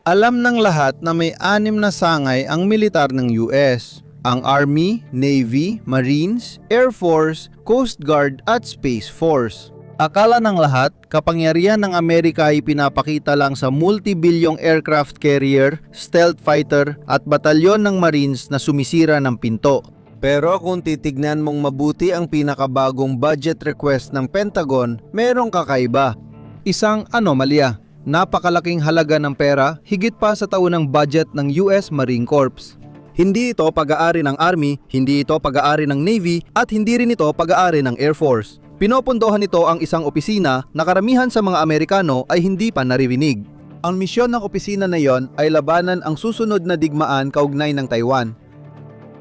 Alam ng lahat na may 6 na sangay ang militar ng US. Ang Army, Navy, Marines, Air Force, Coast Guard at Space Force. Akala ng lahat, kapangyarihan ng Amerika ay pinapakita lang sa multi-bilyong aircraft carrier, stealth fighter at batalyon ng Marines na sumisira ng pinto. Pero kung titignan mong mabuti ang pinakabagong budget request ng Pentagon, merong kakaiba. Isang anomalya. Napakalaking halaga ng pera, higit pa sa taunang budget ng US Marine Corps. Hindi ito pag-aari ng Army, hindi ito pag-aari ng Navy, at hindi rin ito pag-aari ng Air Force. Pinopondohan nito ang isang opisina na karamihan sa mga Amerikano ay hindi pa naririnig. Ang misyon ng opisina na iyon ay labanan ang susunod na digmaan kaugnay ng Taiwan.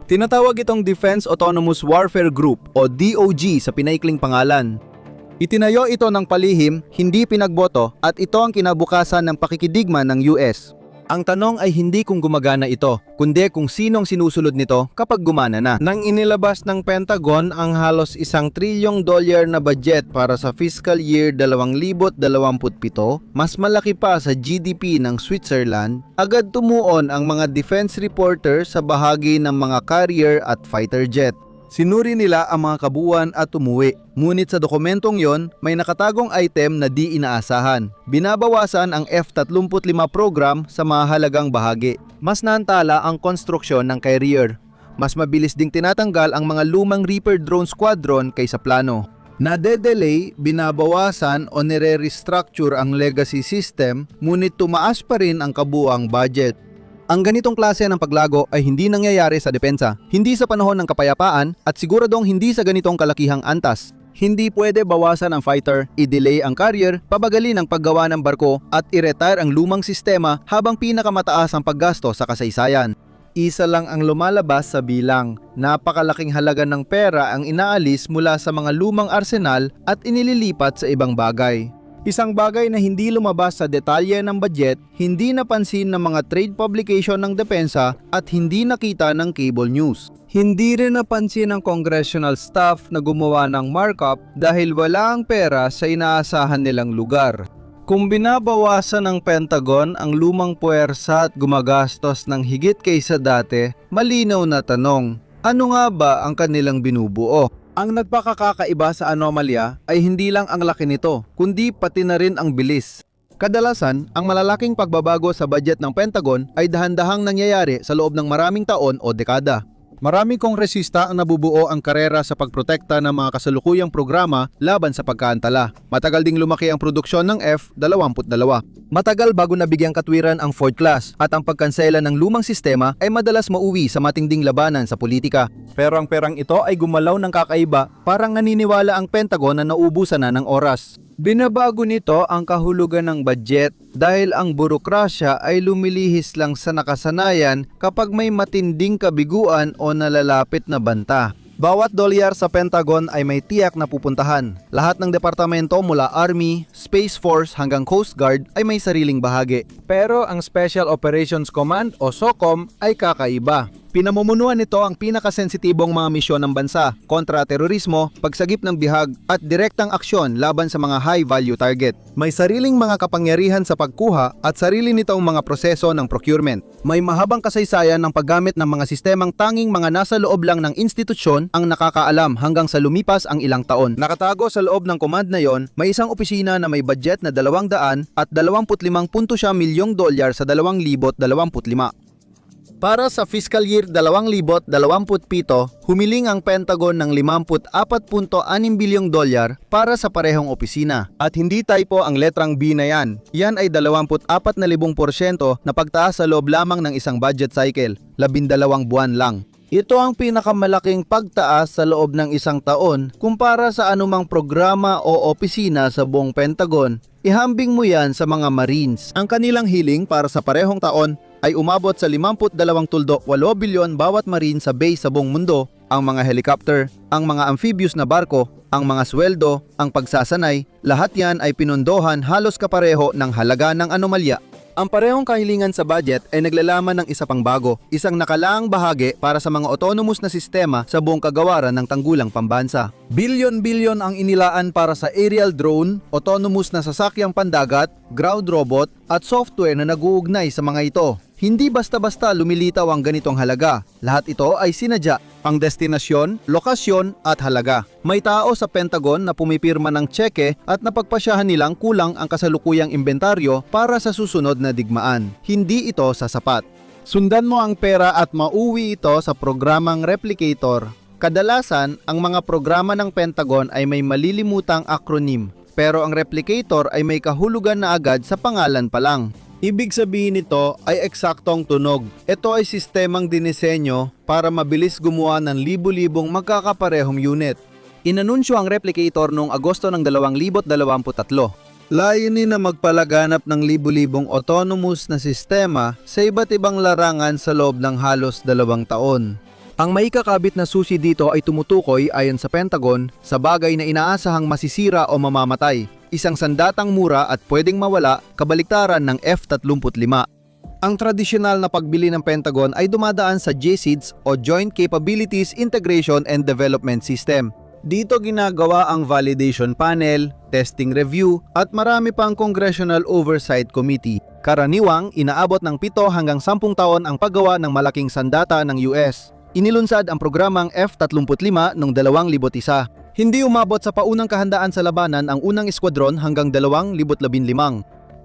Tinatawag itong Defense Autonomous Warfare Group o DOG sa pinaikling pangalan. Itinayo ito ng palihim, hindi pinagboto, at ito ang kinabukasan ng pakikidigma ng US. Ang tanong ay hindi kung gumagana ito, kundi kung sinong sinusulod nito kapag gumana na. Nang inilabas ng Pentagon ang halos $1 trilyong na budget para sa fiscal year 2027, mas malaki pa sa GDP ng Switzerland, agad tumuon ang mga defense reporter sa bahagi ng mga carrier at fighter jet. Sinuri nila ang mga kabuuan at umuwi. Ngunit sa dokumentong yon, may nakatagong item na di inaasahan. Binabawasan ang F-35 program sa mahalagang bahagi. Mas naantala ang konstruksyon ng carrier. Mas mabilis ding tinatanggal ang mga lumang Reaper drone squadron kaysa plano. Nade-delay, binabawasan o nire-restructure ang legacy system, ngunit tumaas pa rin ang kabuuang budget. Ang ganitong klase ng paglago ay hindi nangyayari sa depensa, hindi sa panahon ng kapayapaan at siguradong hindi sa ganitong kalakihang antas. Hindi pwede bawasan ang fighter, i-delay ang carrier, pabagalin ang paggawa ng barko at i-retire ang lumang sistema habang pinakamataas ang paggasto sa kasaysayan. Isa lang ang lumalabas sa bilang. Napakalaking halaga ng pera ang inaalis mula sa mga lumang arsenal at inililipat sa ibang bagay. Isang bagay na hindi lumabas sa detalye ng budget, hindi napansin ng mga trade publication ng depensa at hindi nakita ng cable news. Hindi rin napansin ng congressional staff na gumawa ng markup dahil wala ang pera sa inaasahan nilang lugar. Kung binabawasan ng Pentagon ang lumang puwersa at gumagastos ng higit kaysa dati, malinaw na tanong, ano nga ba ang kanilang binubuo? Ang nagpakakaiba sa anomalya ay hindi lang ang laki nito, kundi pati na rin ang bilis. Kadalasan, ang malalaking pagbabago sa budget ng Pentagon ay dahan-dahang nangyayari sa loob ng maraming taon o dekada. Maraming kongresista ang nabubuo ang karera sa pagprotekta ng mga kasalukuyang programa laban sa pagkaantala. Matagal ding lumaki ang produksyon ng F-22. Matagal bago nabigyang katwiran ang Ford class at ang pagkansela ng lumang sistema ay madalas mauwi sa matinding labanan sa politika. Pero ang perang ito ay gumalaw ng kakaiba, parang naniniwala ang Pentagon na naubusan na ng oras. Binabago nito ang kahulugan ng budget dahil ang burokrasya ay lumilihis lang sa nakasanayan kapag may matinding kabiguan o nalalapit na banta. Bawat dolyar sa Pentagon ay may tiyak na pupuntahan. Lahat ng departamento mula Army, Space Force hanggang Coast Guard ay may sariling bahagi. Pero ang Special Operations Command o SOCOM ay kakaiba. Pinamumunuan nito ang pinakasensitibong mga misyon ng bansa, kontra-terorismo, pagsagip ng bihag at direktang aksyon laban sa mga high-value target. May sariling mga kapangyarihan sa pagkuha at sarili nitong mga proseso ng procurement. May mahabang kasaysayan ng paggamit ng mga sistemang tanging mga nasa loob lang ng institusyon ang nakakaalam hanggang sa lumipas ang ilang taon. Nakatago sa loob ng command na yon, may isang opisina na may budget na $200 at $25.7 milyong sa 2025. Para sa fiscal year 2027, humiling ang Pentagon ng $54.6 bilyong para sa parehong opisina. At hindi typo ang letrang B na yan. Yan ay 24,000% na pagtaas sa loob lamang ng isang budget cycle, 12 buwan lang. Ito ang pinakamalaking pagtaas sa loob ng isang taon kumpara sa anumang programa o opisina sa buong Pentagon. Ihambing mo yan sa mga Marines. Ang kanilang hiling para sa parehong taon ay umabot sa 52.8 bilyon bawat Marine sa base sa buong mundo, ang mga helicopter, ang mga amphibious na barko, ang mga sweldo, ang pagsasanay, lahat yan ay pinondohan halos kapareho ng halaga ng anomalya. Ang parehong kahilingan sa budget ay naglalaman ng isa pang bago, isang nakalaang bahagi para sa mga autonomous na sistema sa buong kagawaran ng tanggulang pambansa. Bilyon-bilyon ang inilaan para sa aerial drone, autonomous na sasakyang pandagat, ground robot at software na nag-uugnay sa mga ito. Hindi basta-basta lumilitaw ang ganitong halaga. Lahat ito ay sinadya, ang destinasyon, lokasyon at halaga. May tao sa Pentagon na pumipirma ng tseke at napagpasyahan nilang kulang ang kasalukuyang inventaryo para sa susunod na digmaan. Hindi ito sasapat. Sundan mo ang pera at mauwi ito sa programang Replicator. Kadalasan, ang mga programa ng Pentagon ay may malilimutang acronym, pero ang Replicator ay may kahulugan na agad sa pangalan pa lang. Ibig sabihin nito ay eksaktong tunog. Ito ay sistemang dinisenyo para mabilis gumawa ng libu-libong magkakaparehong unit. Inanunsyo ang Replicator noong Agosto ng 2023. Layunin na magpalaganap ng libu-libong autonomous na sistema sa iba't ibang larangan sa loob ng halos 2 taon. Ang maikakabit na susi dito ay tumutukoy ayon sa Pentagon sa bagay na inaasahang masisira o mamamatay. Isang sandatang mura at pwedeng mawala, kabaliktaran ng F-35. Ang tradisyonal na pagbili ng Pentagon ay dumadaan sa JCIDS o Joint Capabilities Integration and Development System. Dito ginagawa ang validation panel, testing review at marami pang Congressional Oversight Committee. Karaniwang inaabot ng 7 hanggang 10 taon ang paggawa ng malaking sandata ng US. Inilunsad ang programang F-35 noong 2001. Hindi umabot sa paunang kahandaan sa labanan ang unang eskwadron hanggang 2015.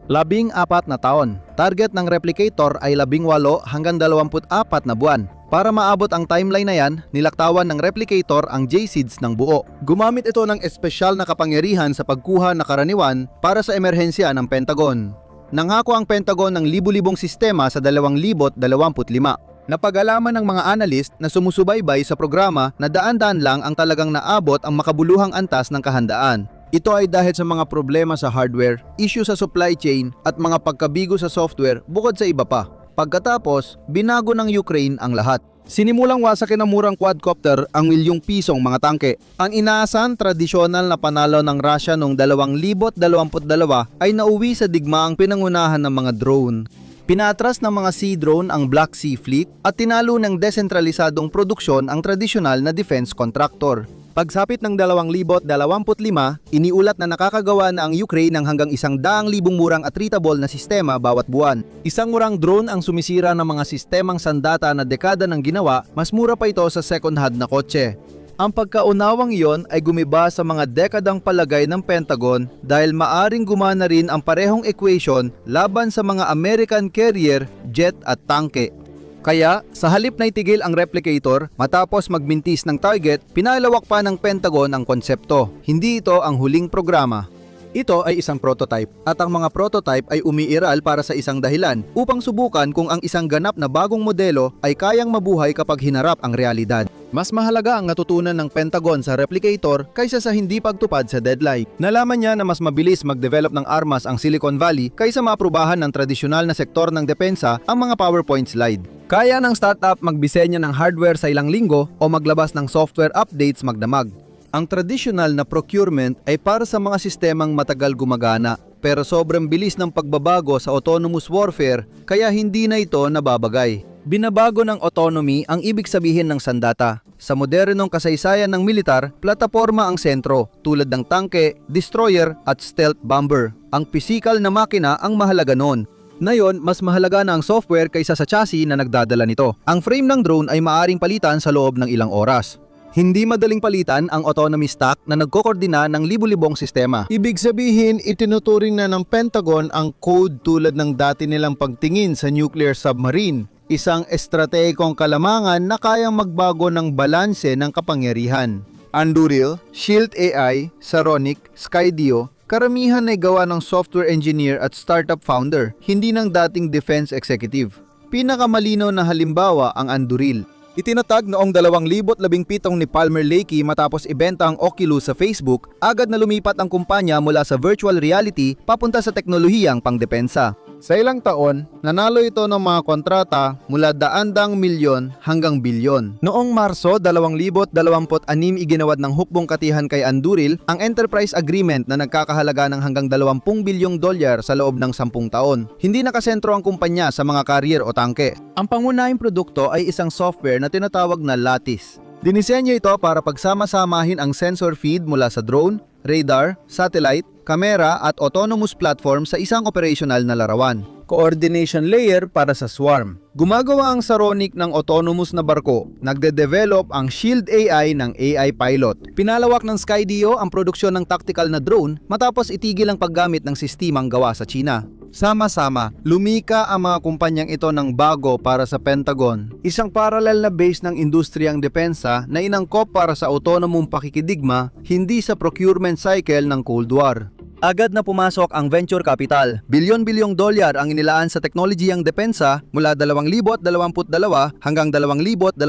14 na taon. Target ng Replicator ay 18 hanggang 24 na buwan. Para maabot ang timeline na yan, nilaktawan ng Replicator ang JCIDS ng buo. Gumamit ito ng espesyal na kapangyarihan sa pagkuha na karaniwan para sa emerhensya ng Pentagon. Nangako ang Pentagon ng libu-libong sistema sa 2025. Napag-alaman ng mga analyst na sumusubaybay sa programa na daan-daan lang ang talagang naabot ang makabuluhang antas ng kahandaan. Ito ay dahil sa mga problema sa hardware, issue sa supply chain at mga pagkabigo sa software bukod sa iba pa. Pagkatapos, binago ng Ukraine ang lahat. Sinimulang wasakin ng murang quadcopter ang milyong-pisong mga tangke. Ang inaasahan tradisyonal na panalo ng Russia noong 2022 ay nauwi sa digmaang pinangunahan ng mga drone. Pinatras ng mga Sea Drone ang Black Sea Fleet at tinalo ng desentralisadong produksyon ang tradisyonal na defense contractor. Pagsapit ng 2025, iniulat na nakakagawa na ang Ukraine ng hanggang 100,000 murang attributable na sistema bawat buwan. Isang murang drone ang sumisira ng mga sistemang sandata na dekada ng ginawa, mas mura pa ito sa second-hand na kotse. Ang pagkaunawang iyon ay gumiba sa mga dekadang palagay ng Pentagon dahil maaring gumana rin ang parehong equation laban sa mga American carrier, jet at tangke. Kaya, sa halip na itigil ang Replicator matapos magmintis ng target, pinalawak pa ng Pentagon ang konsepto. Hindi ito ang huling programa. Ito ay isang prototype at ang mga prototype ay umiiral para sa isang dahilan upang subukan kung ang isang ganap na bagong modelo ay kayang mabuhay kapag hinarap ang realidad. Mas mahalaga ang natutunan ng Pentagon sa Replicator kaysa sa hindi pagtupad sa deadline. Nalaman niya na mas mabilis mag-develop ng armas ang Silicon Valley kaysa maaprubahan ng tradisyonal na sektor ng depensa ang mga PowerPoint slide. Kaya ng startup magbisenya ng hardware sa ilang linggo o maglabas ng software updates magdamag. Ang traditional na procurement ay para sa mga sistemang matagal gumagana, pero sobrang bilis ng pagbabago sa autonomous warfare kaya hindi na ito nababagay. Binabago ng autonomy ang ibig sabihin ng sandata. Sa modernong kasaysayan ng militar, plataporma ang sentro, tulad ng tangke, destroyer at stealth bomber. Ang pisikal na makina ang mahalaga noon. Ngayon, mas mahalaga na ang software kaysa sa chassis na nagdadala nito. Ang frame ng drone ay maaring palitan sa loob ng ilang oras. Hindi madaling palitan ang autonomy stack na nagkokoordina ng libu-libong sistema. Ibig sabihin, itinuturing na ng Pentagon ang code tulad ng dati nilang pagtingin sa nuclear submarine, isang estratehikong kalamangan na kayang magbago ng balanse ng kapangyarihan. Anduril, Shield AI, Saronic, Skydio, karamihan ay gawa ng software engineer at startup founder, hindi ng dating defense executive. Pinakamalino na halimbawa ang Anduril. Itinatag noong 2017 ni Palmer Lakey matapos ibenta ang Oculus sa Facebook, agad na lumipat ang kumpanya mula sa virtual reality papunta sa teknolohiyang pangdepensa. Sa ilang taon, nanalo ito ng mga kontrata mula daandang milyon hanggang bilyon. Noong Marso 2026 iginawad ng hukbong katihan kay Anduril ang enterprise agreement na nagkakahalaga ng hanggang 20 bilyong dolyar sa loob ng 10 taon. Hindi nakasentro ang kumpanya sa mga carrier o tangke. Ang pangunahing produkto ay isang software na tinatawag na Lattice. Dinisenyo ito para pagsama-samahin ang sensor feed mula sa drone, radar, satellite, kamera at autonomous platform sa isang operational na larawan. Coordination layer para sa swarm. Gumagawa ang Saronic ng autonomous na barko. Nagde-develop ang Shield AI ng AI pilot. Pinalawak ng Skydio ang produksyon ng tactical na drone matapos itigil ang paggamit ng sistemang gawa sa China. Sama-sama, lumika ang mga kumpanyang ito ng bago para sa Pentagon. Isang parallel na base ng industriyang depensa na inangkop para sa autonomong pakikidigma, hindi sa procurement cycle ng Cold War. Agad na pumasok ang venture capital. Bilyon-bilyong dolyar ang inilaan sa teknolohiyang depensa mula 2022 hanggang 2025.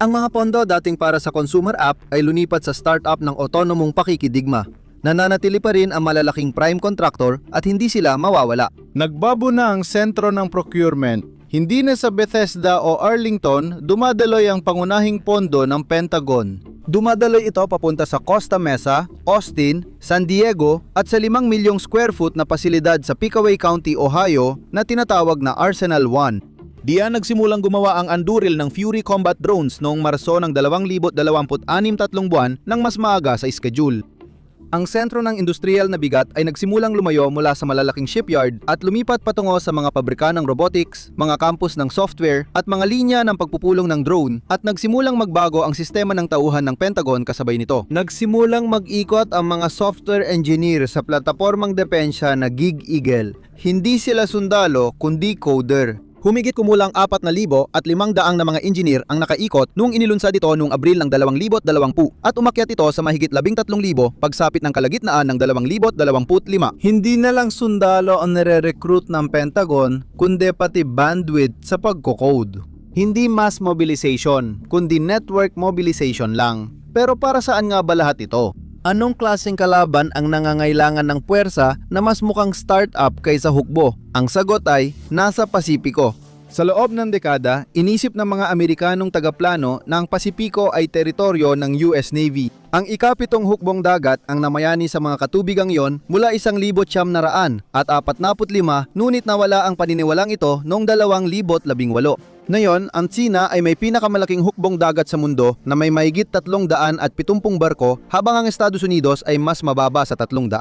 Ang mga pondo dating para sa consumer app ay lumipat sa startup ng autonomong pakikidigma. Nananatili pa rin ang malalaking prime contractor at hindi sila mawawala. Nagbago na ang sentro ng procurement. Hindi na sa Bethesda o Arlington dumadaloy ang pangunahing pondo ng Pentagon. Dumadaloy ito papunta sa Costa Mesa, Austin, San Diego at sa 5 milyong square foot na pasilidad sa Pickaway County, Ohio na tinatawag na Arsenal 1. Diyan nagsimulang gumawa ang Anduril ng Fury combat drones noong Marso ng 2026 3 buwan nang mas maaga sa schedule. Ang sentro ng industrial na bigat ay nagsimulang lumayo mula sa malalaking shipyard at lumipat patungo sa mga pabrika ng robotics, mga campus ng software at mga linya ng pagpupulong ng drone at nagsimulang magbago ang sistema ng tauhan ng Pentagon kasabay nito. Nagsimulang mag-ikot ang mga software engineer sa platapormang depensya na Gig Eagle. Hindi sila sundalo kundi coder. Humigit kumulang 4,000 at 500 na mga engineer ang nakaikot noong inilunsad ito noong Abril ng 2020 at umakyat ito sa mahigit 13,000 pagsapit ng kalagitnaan ng 2025. Hindi na lang sundalo ang nire-recruit ng Pentagon kundi pati bandwidth sa pagko-code. Hindi mass mobilization kundi network mobilization lang. Pero para saan nga ba lahat ito? Anong klaseng kalaban ang nangangailangan ng puwersa na mas mukhang startup kaysa hukbo? Ang sagot ay nasa Pasipiko. Sa loob ng dekada, inisip ng mga Amerikanong tagaplano na ang Pasipiko ay teritoryo ng US Navy. Ang ikapitong hukbong dagat ang namayani sa mga katubigang yon mula 1,900 at 45 ngunit nawala ang paniniwalang ito noong 2018. Ngayon, ang China ay may pinakamalaking hukbong dagat sa mundo na may mahigit 370 barko habang ang Estados Unidos ay mas mababa sa 300.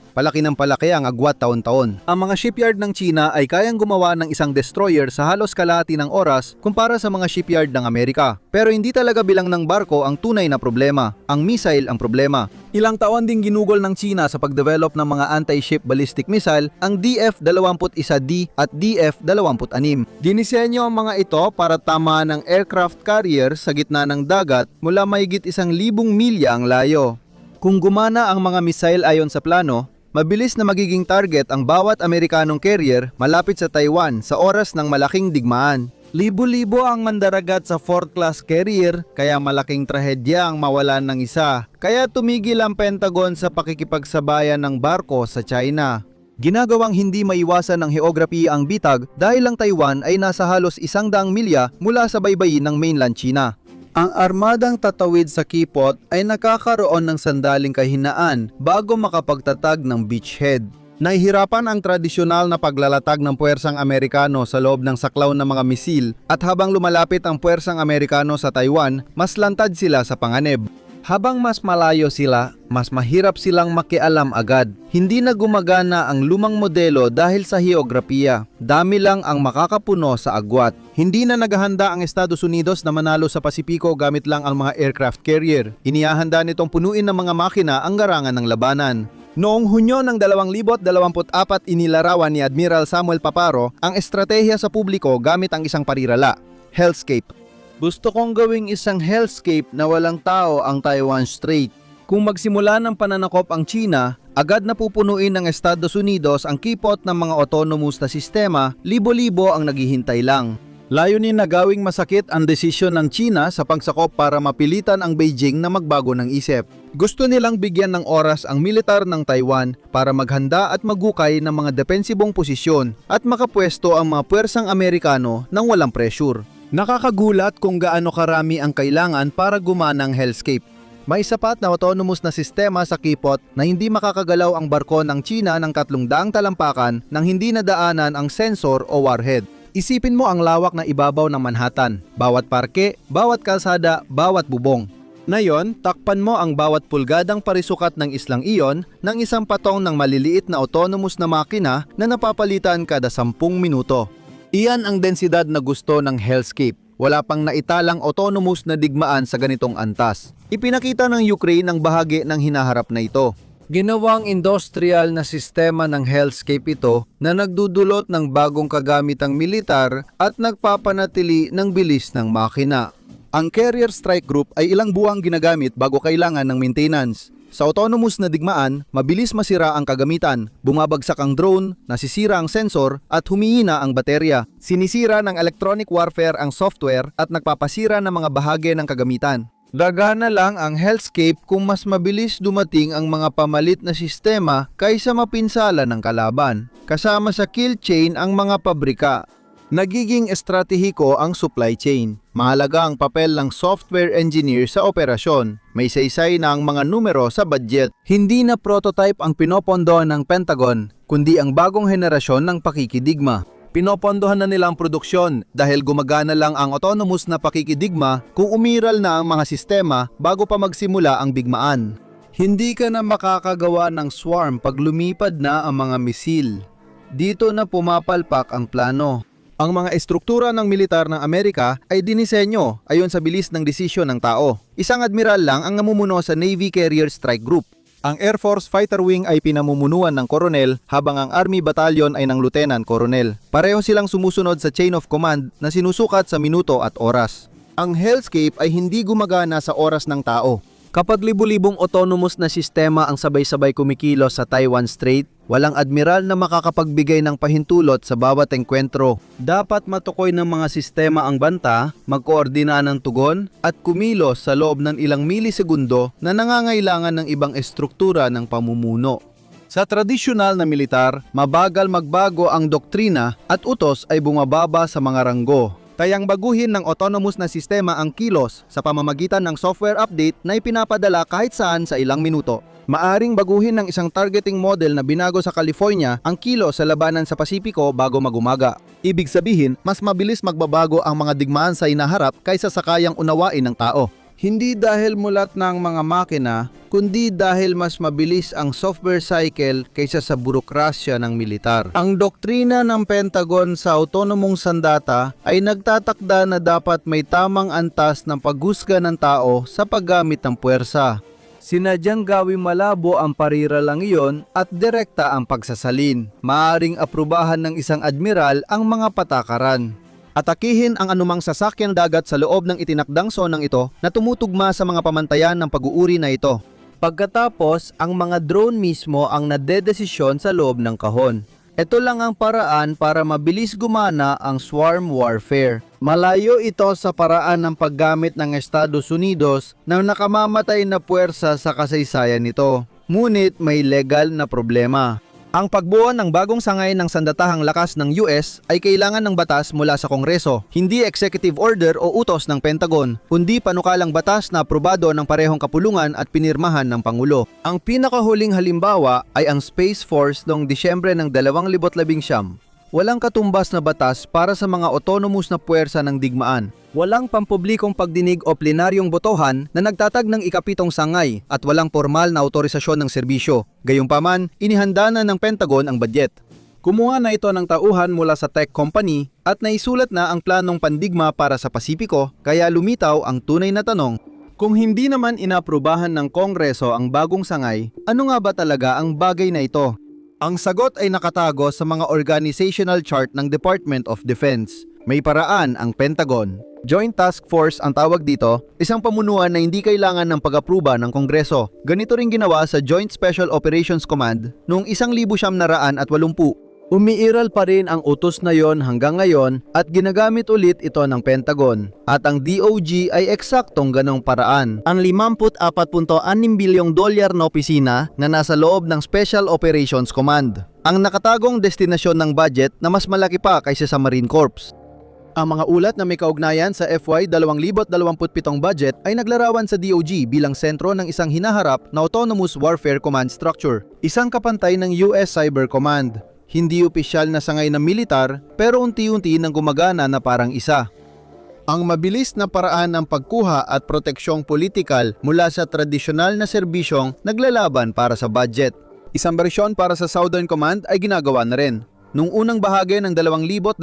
Palaki ng palaki ang agwat taon-taon. Ang mga shipyard ng China ay kayang gumawa ng isang destroyer sa halos kalahati ng oras kumpara sa mga shipyard ng Amerika. Pero hindi talaga bilang ng barko ang tunay na problema. Ang missile ang problema. Ilang taon ding ginugol ng China sa pagdevelop ng mga anti-ship ballistic missile ang DF-21D at DF-26. Dinisenyo ang mga ito para tamaan ng aircraft carrier sa gitna ng dagat mula mahigit 1,000 milya ang layo. Kung gumana ang mga missile ayon sa plano, mabilis na magiging target ang bawat Amerikanong carrier malapit sa Taiwan sa oras ng malaking digmaan. Libo-libo ang mandaragat sa 4th class carrier kaya malaking trahedya ang mawalan ng isa. Kaya tumigil ang Pentagon sa pakikipagsabayan ng barko sa China. Ginagawang hindi maiwasan ng heograpiya ang bitag dahil ang Taiwan ay nasa halos 100 milya mula sa baybayin ng mainland China. Ang armadang tatawid sa kipot ay nakakaroon ng sandaling kahinaan bago makapagtatag ng beachhead. Nahihirapan ang tradisyonal na paglalatag ng puwersang Amerikano sa loob ng saklaw ng mga misil at habang lumalapit ang puwersang Amerikano sa Taiwan, mas lantad sila sa panganib. Habang mas malayo sila, mas mahirap silang makialam agad. Hindi na gumagana ang lumang modelo dahil sa heograpiya. Dami lang ang makakapuno sa agwat. Hindi na naghahanda ang Estados Unidos na manalo sa Pasipiko gamit lang ang mga aircraft carrier. Inihahanda nitong punuin ng mga makina ang garangan ng labanan. Noong Hunyo ng 2024, inilarawan ni Admiral Samuel Paparo ang estratehiya sa publiko gamit ang isang parirala, Hellscape. Gusto kong gawing isang hellscape na walang tao ang Taiwan Strait. Kung magsimula ng pananakop ang China, agad na pupunuin ng Estados Unidos ang kipot ng mga autonomous na sistema, libo-libo ang naghihintay lang. Layunin na gawing masakit ang desisyon ng China sa pagsakop para mapilitan ang Beijing na magbago ng isip. Gusto nilang bigyan ng oras ang militar ng Taiwan para maghanda at magukay ng mga depensibong posisyon at makapwesto ang mga puwersang Amerikano nang walang pressure. Nakakagulat kung gaano karami ang kailangan para gumana ang hellscape. May sapat na autonomous na sistema sa kipot na hindi makakagalaw ang barko ng China ng 300 talampakan nang hindi nadaanan ang sensor o warhead. Isipin mo ang lawak na ibabaw ng Manhattan, bawat parke, bawat kalsada, bawat bubong. Ngayon, takpan mo ang bawat pulgadang parisukat ng islang iyon ng isang patong ng maliliit na autonomous na makina na napapalitan kada 10 minuto. Iyan ang densidad na gusto ng hellscape. Wala pang naitalang autonomous na digmaan sa ganitong antas. Ipinakita ng Ukraine ang bahagi ng hinaharap na ito. Ginawang industrial na sistema ng hellscape ito na nagdudulot ng bagong kagamitang militar at nagpapanatili ng bilis ng makina. Ang Carrier Strike Group ay ilang buwang ginagamit bago kailangan ng maintenance. Sa autonomous na digmaan, mabilis masira ang kagamitan, bumabagsak ang drone, nasisira ang sensor at humihina ang baterya. Sinisira ng electronic warfare ang software at nagpapasira ng mga bahagi ng kagamitan. Dagana lang ang hellscape kung mas mabilis dumating ang mga pamalit na sistema kaysa mapinsala ng kalaban. Kasama sa kill chain ang mga pabrika. Nagiging estratehiko ang supply chain. Mahalaga ang papel ng software engineer sa operasyon. May saysay na ang mga numero sa budget. Hindi na prototype ang pinopondo ng Pentagon, kundi ang bagong henerasyon ng pakikidigma. Pinopondohan na nila ang produksyon dahil gumagana lang ang autonomous na pakikidigma kung umiral na ang mga sistema bago pa magsimula ang bigmaan. Hindi ka na makakagawa ng swarm pag lumipad na ang mga misil. Dito na pumapalpak ang plano. Ang mga estruktura ng militar ng Amerika ay dinisenyo ayon sa bilis ng desisyon ng tao. Isang admiral lang ang namumuno sa Navy Carrier Strike Group. Ang Air Force Fighter Wing ay pinamumunuan ng koronel habang ang Army Battalion ay ng lieutenant colonel. Pareho silang sumusunod sa chain of command na sinusukat sa minuto at oras. Ang hellscape ay hindi gumagana sa oras ng tao. Kapag libu-libong autonomous na sistema ang sabay-sabay kumikilos sa Taiwan Strait, walang admiral na makakapagbigay ng pahintulot sa bawat engkwentro. Dapat matukoy ng mga sistema ang banta, magkoordina ng tugon, at kumilos sa loob ng ilang milisegundo na nangangailangan ng ibang estruktura ng pamumuno. Sa tradisyonal na militar, mabagal magbago ang doktrina at utos ay bumababa sa mga ranggo. Kayang baguhin ng autonomous na sistema ang kilos sa pamamagitan ng software update na ipinapadala kahit saan sa ilang minuto. Maaring baguhin ng isang targeting model na binago sa California ang kilos sa labanan sa Pasipiko bago magumaga. Ibig sabihin, mas mabilis magbabago ang mga digmaan sa inaharap kaysa sa kayang unawain ng tao. Hindi dahil mulat ng mga makina, kundi dahil mas mabilis ang software cycle kaysa sa burokrasya ng militar. Ang doktrina ng Pentagon sa autonomong sandata ay nagtatakda na dapat may tamang antas ng paghusga ng tao sa paggamit ng puwersa. Sinadyang gawing malabo ang parira lang iyon at direkta ang pagsasalin. Maaring aprubahan ng isang admiral ang mga patakaran. Atakihin ang anumang sasakyang dagat sa loob ng itinakdang sonang ito na tumutugma sa mga pamantayan ng pag-uuri na ito. Pagkatapos, ang mga drone mismo ang nadedesisyon sa loob ng kahon. Ito lang ang paraan para mabilis gumana ang swarm warfare. Malayo ito sa paraan ng paggamit ng Estados Unidos ng nakamamatay na puwersa sa kasaysayan nito. Ngunit may legal na problema. Ang pagbuo ng bagong sangay ng sandatahang lakas ng US ay kailangan ng batas mula sa Kongreso, hindi executive order o utos ng Pentagon, kundi panukalang batas na aprobado ng parehong kapulungan at pinirmahan ng Pangulo. Ang pinakahuling halimbawa ay ang Space Force noong Disyembre ng 2019. Walang katumbas na batas para sa mga autonomous na puwersa ng digmaan. Walang pampublikong pagdinig o plenaryong botohan na nagtatag ng ikapitong sangay at walang formal na autorisasyon ng serbisyo. Gayunpaman, inihanda na ng Pentagon ang budget. Kumuha na ito ng tauhan mula sa tech company at naisulat na ang planong pandigma para sa Pasipiko, kaya lumitaw ang tunay na tanong, kung hindi naman inaprubahan ng Kongreso ang bagong sangay, ano nga ba talaga ang bagay na ito? Ang sagot ay nakatago sa mga organizational chart ng Department of Defense. May paraan ang Pentagon. Joint Task Force ang tawag dito, isang pamunuan na hindi kailangan ng pag-apruba ng Kongreso. Ganito rin ginawa sa Joint Special Operations Command noong 1980. Umiiral pa rin ang utos na yon hanggang ngayon at ginagamit ulit ito ng Pentagon. At ang DOG ay eksaktong ganong paraan. Ang 54.6 bilyong dolyar na opisina na nasa loob ng Special Operations Command. Ang nakatagong destinasyon ng budget na mas malaki pa kaysa sa Marine Corps. Ang mga ulat na may kaugnayan sa FY 2027 budget ay naglarawan sa DOG bilang sentro ng isang hinaharap na Autonomous Warfare Command Structure, isang kapantay ng US Cyber Command. Hindi opisyal na sangay ng militar pero unti-unti nang gumagana na parang isa. Ang mabilis na paraan ng pagkuha at proteksyong politikal mula sa tradisyonal na serbisyong naglalaban para sa budget. Isang bersyon para sa Southern Command ay ginagawa na rin. Noong unang bahagi ng 2026,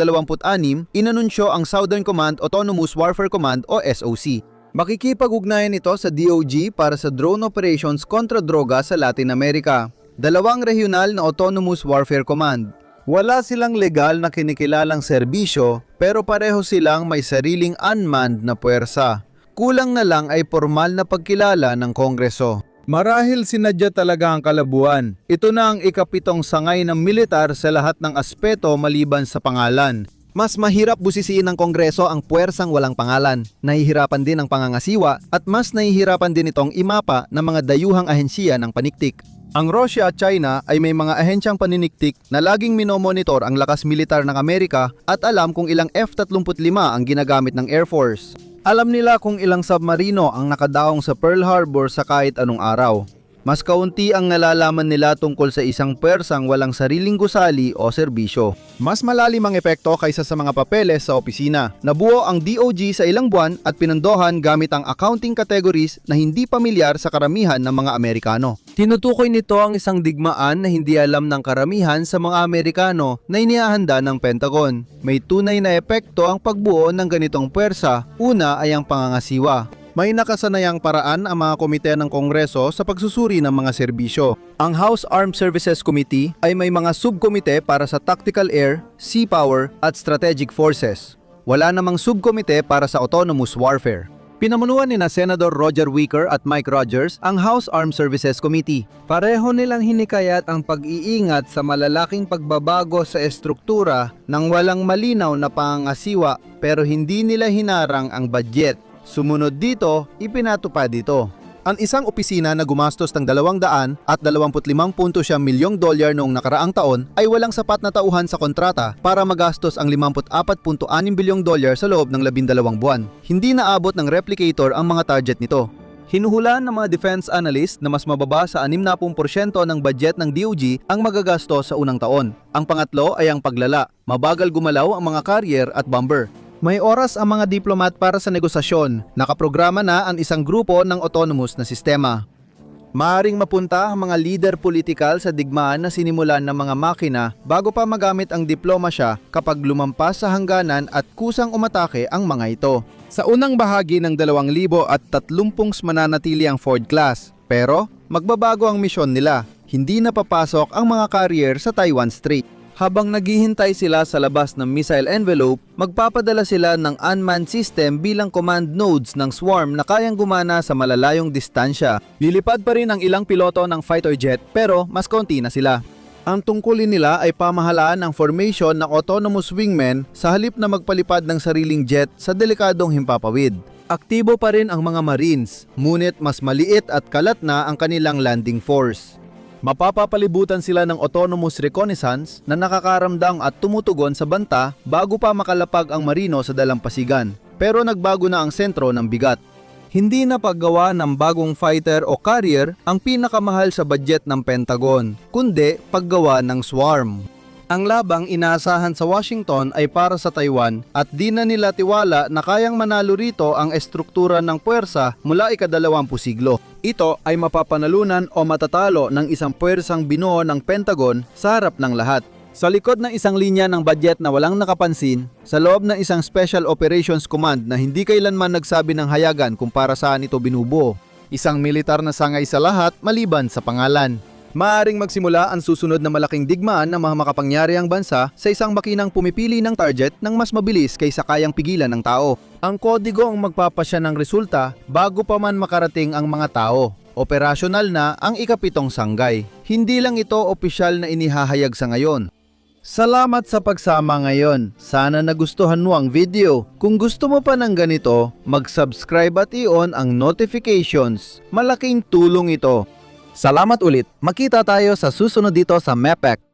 inanunsyo ang Southern Command Autonomous Warfare Command o SOC. Makikipag-ugnayan ito sa DOG para sa drone operations kontra droga sa Latin America. Dalawang regional na Autonomous Warfare Command. Wala silang legal na kinikilalang serbisyo pero pareho silang may sariling unmanned na puwersa. Kulang na lang ay formal na pagkilala ng Kongreso. Marahil sinadya talaga ang kalabuan. Ito na ang ikapitong sangay ng militar sa lahat ng aspeto maliban sa pangalan. Mas mahirap busisiin ng Kongreso ang puwersang walang pangalan. Nahihirapan din ang pangangasiwa at mas nahihirapan din itong imapa ng mga dayuhang ahensiya ng paniktik. Ang Russia at China ay may mga ahensyang paniniktik na laging minomonitor ang lakas militar ng Amerika at alam kung ilang F-35 ang ginagamit ng Air Force. Alam nila kung ilang submarino ang nakadaong sa Pearl Harbor sa kahit anong araw. Mas kaunti ang nalalaman nila tungkol sa isang puwersang walang sariling gusali o serbisyo. Mas malalim ang epekto kaysa sa mga papeles sa opisina. Nabuo ang DOG sa ilang buwan at pinondohan gamit ang accounting categories na hindi pamilyar sa karamihan ng mga Amerikano. Tinutukoy nito ang isang digmaan na hindi alam ng karamihan sa mga Amerikano na inihahanda ng Pentagon. May tunay na epekto ang pagbuo ng ganitong puwersa. Una ay ang pangangasiwa. May nakasanayang paraan ang mga komite ng Kongreso sa pagsusuri ng mga serbisyo. Ang House Armed Services Committee ay may mga subkomite para sa Tactical Air, Sea Power at Strategic Forces. Wala namang subkomite para sa Autonomous Warfare. Pinamunuan ni na Senator Roger Wicker at Mike Rogers ang House Armed Services Committee. Pareho nilang hinikayat ang pag-iingat sa malalaking pagbabago sa estruktura ng walang malinaw na pangangasiwa pero hindi nila hinarang ang budget. Sumunod dito, ipinatupad dito. Ang isang opisina na gumastos ng 225.7 milyong dolyar noong nakaraang taon ay walang sapat na tauhan sa kontrata para magastos ang 54.6 bilyong dolyar sa loob ng 12 buwan. Hindi naabot ng replicator ang mga target nito. Hinuhulaan ng mga defense analyst na mas mababa sa 60% ng budget ng DOG ang magagastos sa unang taon. Ang pangatlo ay ang paglala. Mabagal gumalaw ang mga carrier at bomber. May oras ang mga diplomat para sa negosasyon. Nakaprograma na ang isang grupo ng autonomous na sistema. Maaring mapunta ang mga leader politikal sa digmaan na sinimulan ng mga makina bago pa magamit ang diplomasya kapag lumampas sa hangganan at kusang umatake ang mga ito. Sa unang bahagi ng 2030 mananatili ang Ford class, pero magbabago ang misyon nila. Hindi na papasok ang mga carrier sa Taiwan Strait. Habang naghihintay sila sa labas ng missile envelope, magpapadala sila ng unmanned system bilang command nodes ng swarm na kayang gumana sa malalayong distansya. Lilipad pa rin ang ilang piloto ng fighter jet pero mas konti na sila. Ang tungkulin nila ay pamahalaan ng formation ng autonomous wingmen sa halip na magpalipad ng sariling jet sa delikadong himpapawid. Aktibo pa rin ang mga Marines, ngunit mas maliit at kalat na ang kanilang landing force. Mapapapalibutan sila ng autonomous reconnaissance na nakakaramdam at tumutugon sa banta bago pa makalapag ang marino sa dalampasigan. Pero nagbago na ang sentro ng bigat. Hindi na paggawa ng bagong fighter o carrier ang pinakamahal sa budget ng Pentagon, kundi paggawa ng swarm. Ang labang inaasahan sa Washington ay para sa Taiwan at di na nila tiwala na kayang manalo rito ang estruktura ng puwersa mula ika-20 siglo. Ito ay mapapanalunan o matatalo ng isang puwersang binuo ng Pentagon sa harap ng lahat. Sa likod ng isang linya ng budget na walang nakapansin, sa loob ng isang Special Operations Command na hindi kailanman nagsabi ng hayagan kung para saan ito binubuo. Isang militar na sangay sa lahat maliban sa pangalan. Maaring magsimula ang susunod na malaking digmaan ng mga makapangyarihang bansa sa isang makinang pumipili ng target ng mas mabilis kaysa kayang pigilan ng tao. Ang kodigo ang magpapasya ng resulta bago pa man makarating ang mga tao. Operasyonal na ang ikapitong sanggay. Hindi lang ito opisyal na inihahayag sa ngayon. Salamat sa pagsama ngayon. Sana nagustuhan mo ang video. Kung gusto mo pa ng ganito, mag-subscribe at i-on ang notifications. Malaking tulong ito. Salamat ulit. Makita tayo sa susunod dito sa MEPEC.